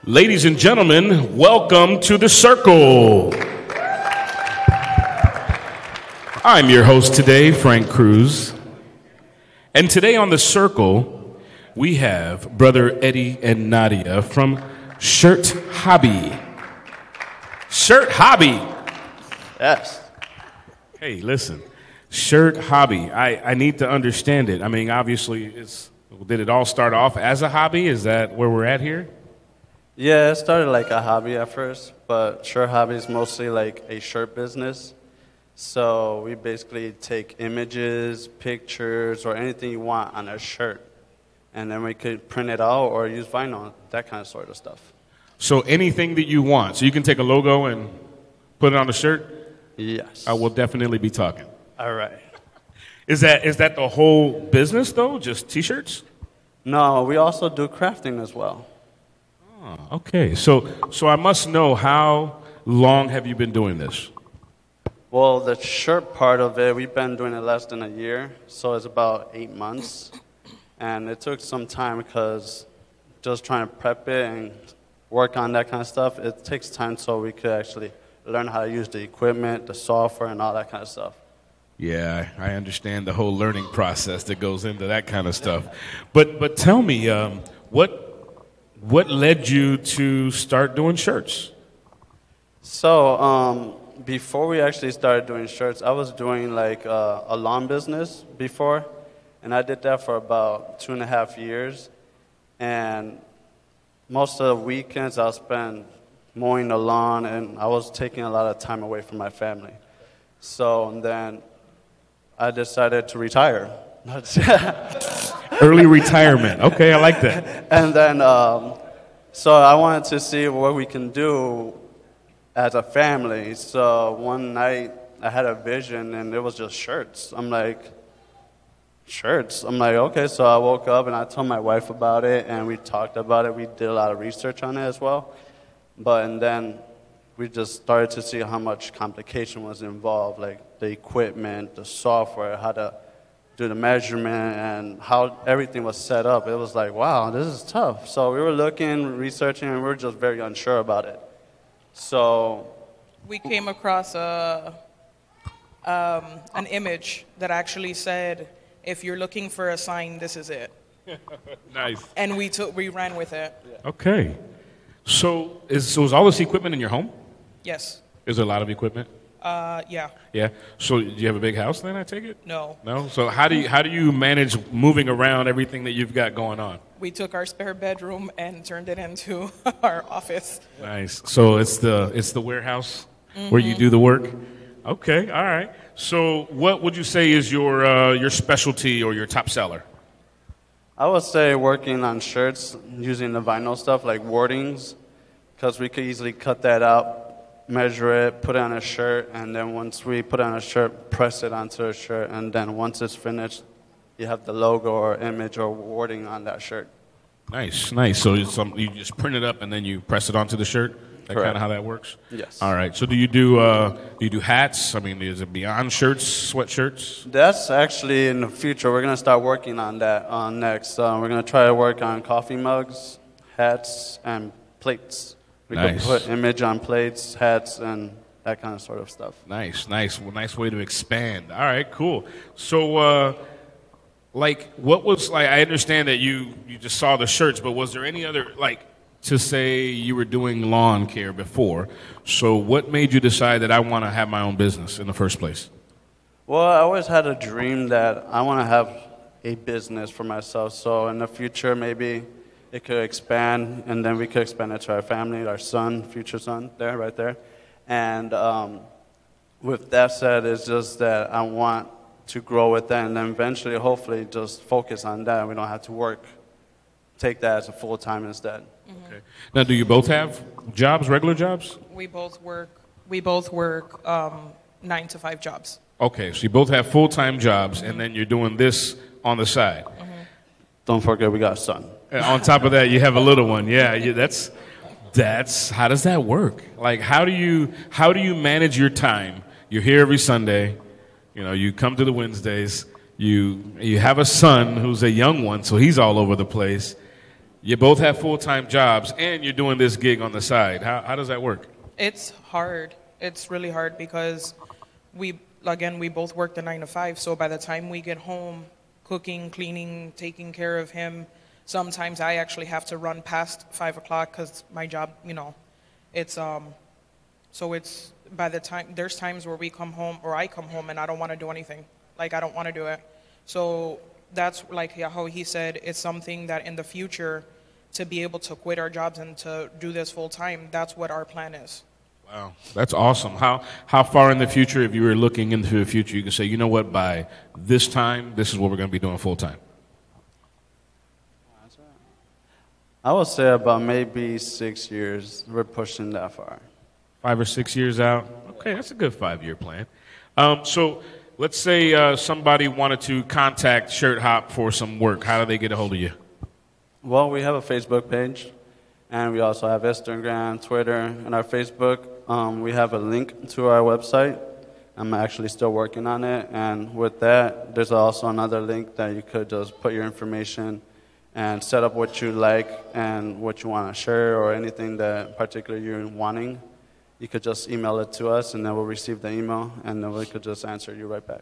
Ladies and gentlemen, welcome to The Circle. I'm your host today, Frank Cruz. And today on The Circle, we have Brother Eddie and Nadia from Shirt Hobby. Shirt Hobby. Yes. Hey, listen, Shirt Hobby. I need to understand it. I mean, obviously, did it all start off as a hobby? Is that where we're at here? Yeah, it started like a hobby at first, but Shirt Hobby is mostly like a shirt business. So we basically take images, pictures, or anything you want on a shirt, and then we could print it out or use vinyl, that kind of sort of stuff. So anything that you want. So you can take a logo and put it on the shirt? Yes. I will definitely be talking. All right. Is that the whole business, though? Just T-shirts? No, we also do crafting as well. Oh, okay. So I must know, how long have you been doing this? Well, the shirt part of it, we've been doing it less than a year, so it's about 8 months. And it took some time because just trying to prep it and work on that kind of stuff, it takes time so we could actually learn how to use the equipment, the software, and all that kind of stuff. Yeah, I understand the whole learning process that goes into that kind of stuff. But tell me, what led you to start doing shirts? So before we actually started doing shirts, I was doing like a lawn business before, and I did that for about 2.5 years. And most of the weekends I spent mowing the lawn, and I was taking a lot of time away from my family. So then I decided to retire. Early retirement. Okay, I like that. And then, so I wanted to see what we can do as a family. So one night I had a vision, and it was just shirts. I'm like, shirts? I'm like, okay. So I woke up and I told my wife about it, and we talked about it. We did a lot of research on it as well. And then we just started to see how much complication was involved, like the equipment, the software, how to do the measurement, and how everything was set up. It was like, wow, this is tough. So we were looking, researching, and we were just very unsure about it. So we came across an image that actually said, if you're looking for a sign, this is it. Nice. And we ran with it. Okay. So is all this equipment in your home? Yes. Is there a lot of equipment? Yeah. Yeah. So do you have a big house then, I take it? No. No? So how do you manage moving around everything that you've got going on? We took our spare bedroom and turned it into our office. Nice. So it's the warehouse where you do the work? Okay, all right. So what would you say is your specialty or your top seller? I would say working on shirts using the vinyl stuff like wordings, because we could easily cut that out, measure it, put it on a shirt, and then once we put it on a shirt, press it onto a shirt, and then once it's finished, you have the logo or image or wording on that shirt. Nice. So you just print it up and then you press it onto the shirt? That's kind of how that works? Yes. All right. So do you do hats? I mean, is it beyond shirts, sweatshirts? That's actually in the future. We're going to start working on that next. We're going to try to work on coffee mugs, hats, and plates. We Nice. could put image on plates, hats, and that kind of sort of stuff. Nice. Well, nice way to expand. All right, cool. So, what was, I understand that you just saw the shirts, but was there any other, to say you were doing lawn care before, so what made you decide that I want to have my own business in the first place? Well, I always had a dream that I want to have a business for myself. So in the future, maybe it could expand, and then we could expand it to our family, our son, future son, right there. And with that said, it's just that I want to grow with that, and then eventually, hopefully, just focus on that. We don't have to work. Take that as a full-time instead. Okay. Now, do you both have jobs, regular jobs? We both work 9 to 5 jobs. Okay, so you both have full-time jobs, and then you're doing this on the side. Don't forget we got a son. And on top of that, you have a little one. Yeah, that's how does that work? Like, how do you manage your time? You're here every Sunday. You come to the Wednesdays. You have a son who's a young one, so he's all over the place. You both have full-time jobs, and you're doing this gig on the side. How does that work? It's hard. It's really hard because we both work the 9 to 5. So by the time we get home, cooking, cleaning, taking care of him, sometimes I actually have to run past 5 o'clock because my job, it's so it's by the time there's times where we come home or I come home and I don't want to do anything. Like I don't want to do it. So that's like how he said, it's something that in the future to be able to quit our jobs and to do this full time, that's what our plan is. Wow, that's awesome. How far in the future, if you were looking into the future, you can say, you know what, by this time, this is what we're going to be doing full time? I would say about maybe 6 years. We're pushing that far. 5 or 6 years out? Okay, that's a good 5-year plan. So let's say somebody wanted to contact Shirt Hop for some work. How do they get a hold of you? Well, we have a Facebook page, and we also have Instagram, Twitter, and our Facebook. We have a link to our website. I'm actually still working on it, and with that, there's also another link that you could just put your information and set up what you like and what you want to share or anything that particularly you're wanting. You could just email it to us, and then we'll receive the email, and then we could just answer you right back.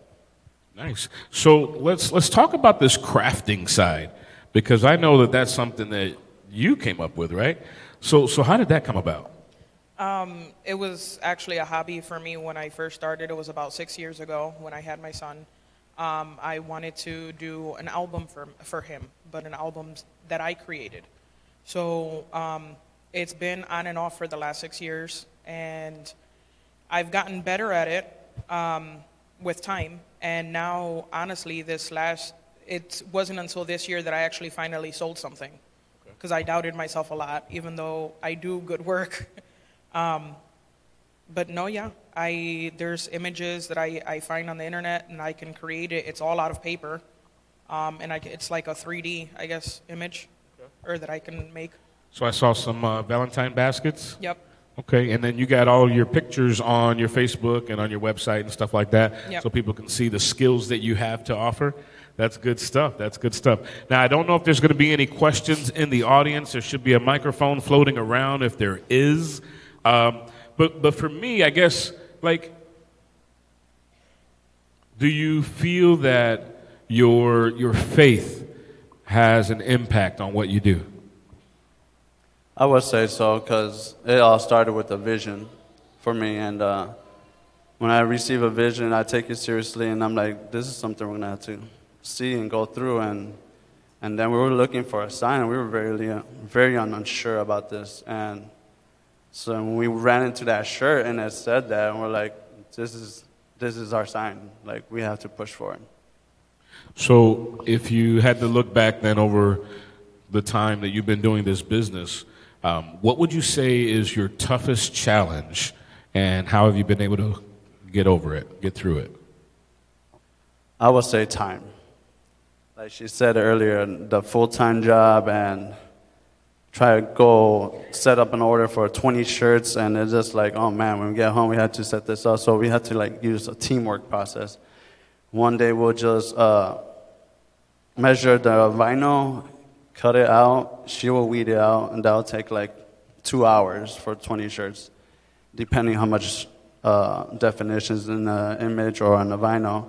Nice. So let's talk about this crafting side, because I know that that's something that you came up with, right? So how did that come about? It was actually a hobby for me when I first started. It was about 6 years ago when I had my son. I wanted to do an album for him, but an album that I created. So it's been on and off for the last 6 years, and I've gotten better at it with time. And now, honestly, it wasn't until this year that I actually finally sold something, because I doubted myself a lot, even though I do good work. But no, yeah, there's images that I find on the internet, and I can create it. It's all out of paper, and it's like a 3D, I guess, image, or that I can make. So I saw some Valentine baskets. Yep. Okay, and then you got all your pictures on your Facebook and on your website and stuff like that, yep, so people can see the skills that you have to offer. That's good stuff. That's good stuff. Now, I don't know if there's going to be any questions in the audience. There should be a microphone floating around if there is. But for me, I guess, like, do you feel that your faith has an impact on what you do? I would say so, because it all started with a vision for me. And when I receive a vision, I take it seriously, and I'm like, this is something we're going to have to see and go through. And then we were looking for a sign, and we were very unsure about this. And so when we ran into that shirt and it said that, and we're like, this is our sign. Like, we have to push for it. So if you had to look back then over the time that you've been doing this business, what would you say is your toughest challenge, and how have you been able to get over it, get through it? I would say time. Like she said earlier, the full-time job, and try to go set up an order for 20 shirts, and it's just like, oh man, when we get home we had to set this up. So we had to like use a teamwork process. One day we'll just measure the vinyl, cut it out, she will weed it out, and that'll take like 2 hours for 20 shirts, depending how much definitions in the image or on the vinyl.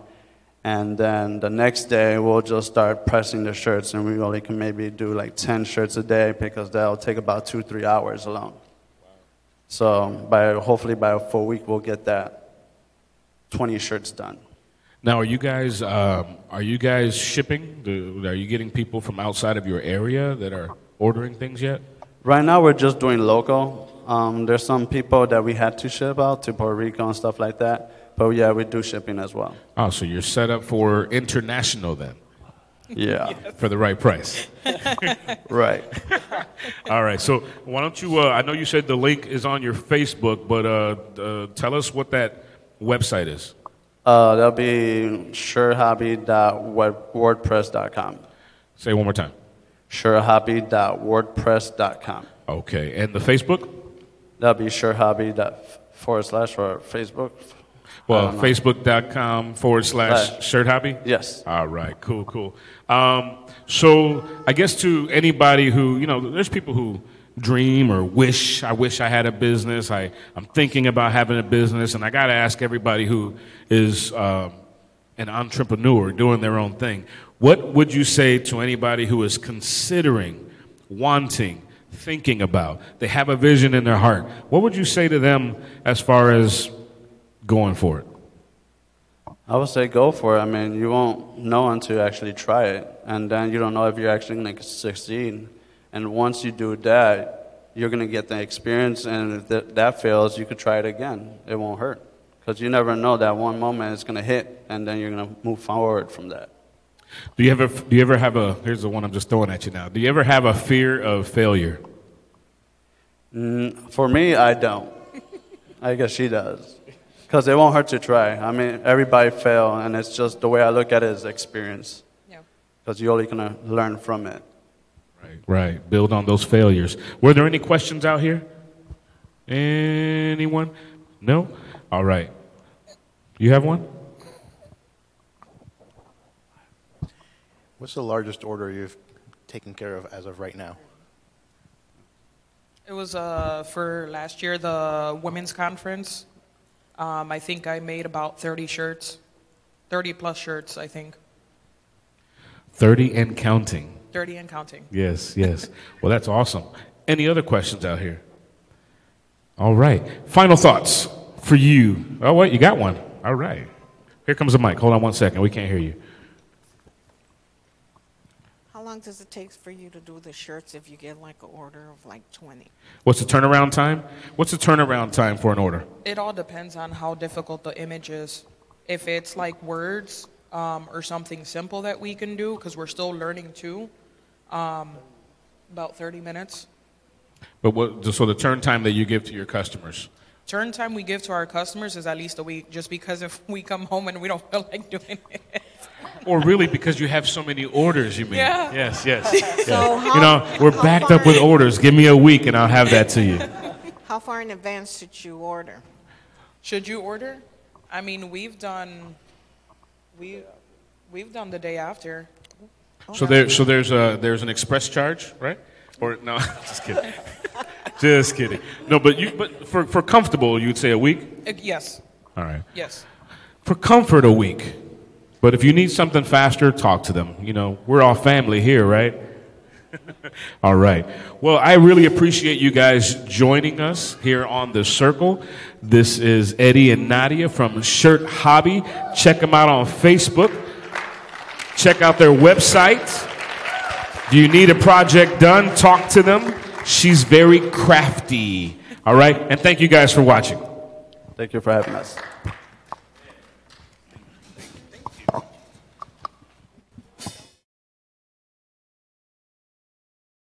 And then the next day, we'll just start pressing the shirts, and we only can maybe do like 10 shirts a day, because that'll take about 2-3 hours alone. So hopefully by a full week, we'll get that 20 shirts done. Now, are you guys shipping? Are you getting people from outside of your area that are ordering things yet? Right now, we're just doing local. There's some people that we had to ship out to Puerto Rico and stuff like that. But yeah, we do shipping as well. Oh, so you're set up for international then? Yeah. For the right price. Right. All right. So why don't you, I know you said the link is on your Facebook, but tell us what that website is. That'll be surehobby.wordpress.com. Say it one more time. surehobby.wordpress.com. Okay. And the Facebook? That'll be surehobby./ or Facebook. Well, Facebook.com/shirt hobby? Yes. All right, cool, cool. So I guess to anybody who, there's people who dream or I wish I had a business. I'm thinking about having a business, and I got to ask everybody who is an entrepreneur doing their own thing, what would you say to anybody who is considering, wanting, thinking about, they have a vision in their heart? What would you say to them as far as going for it? I would say go for it. I mean, you won't know until you actually try it, and then you don't know if you're actually going to succeed. And once you do that, you're going to get the experience, and if that fails, you could try it again. It won't hurt, because you never know that one moment is going to hit, and then you're going to move forward from that. Do you ever have here's the one I'm just throwing at you now. Do you ever have a fear of failure? For me, I don't. I guess she does. Because it won't hurt to try. I mean, everybody fail, and it's just the way I look at it is experience. Yeah. Because you're only going to learn from it. Right. Build on those failures. Were there any questions out here? Anyone? No? All right. You have one? What's the largest order you've taken care of as of right now? It was for last year, the women's conference. I think I made about 30 shirts, 30 plus shirts, I think. 30 and counting. 30 and counting. Yes. Well, that's awesome. Any other questions out here? All right. Final thoughts for you. Oh, wait, you got one. All right. Here comes the mic. Hold on one second. We can't hear you. How long does it take for you to do the shirts if you get like an order of like 20? What's the turnaround time? What's the turnaround time for an order? It all depends on how difficult the image is. If it's like words or something simple that we can do, because we're still learning too, about 30 minutes. But so the turn time that you give to your customers? Turn time we give to our customers is at least a week, just because if we come home and we don't feel like doing it. Or really because you have so many orders, you mean? Yeah. Yes. So We're backed up with orders. Give me a week and I'll have that to you. How far in advance should you order? Should you order? I mean, we've done the day after. So there's an express charge, right? Or no, just kidding. Just kidding. No, but for comfortable, you'd say a week? Yes. All right. Yes. For comfort, a week. But if you need something faster, talk to them. We're all family here, right? All right. Well, I really appreciate you guys joining us here on The Circle. This is Eddie and Nadia from Shirt Hobby. Check them out on Facebook. Check out their website. Do you need a project done? Talk to them. She's very crafty. All right? And thank you guys for watching. Thank you for having us.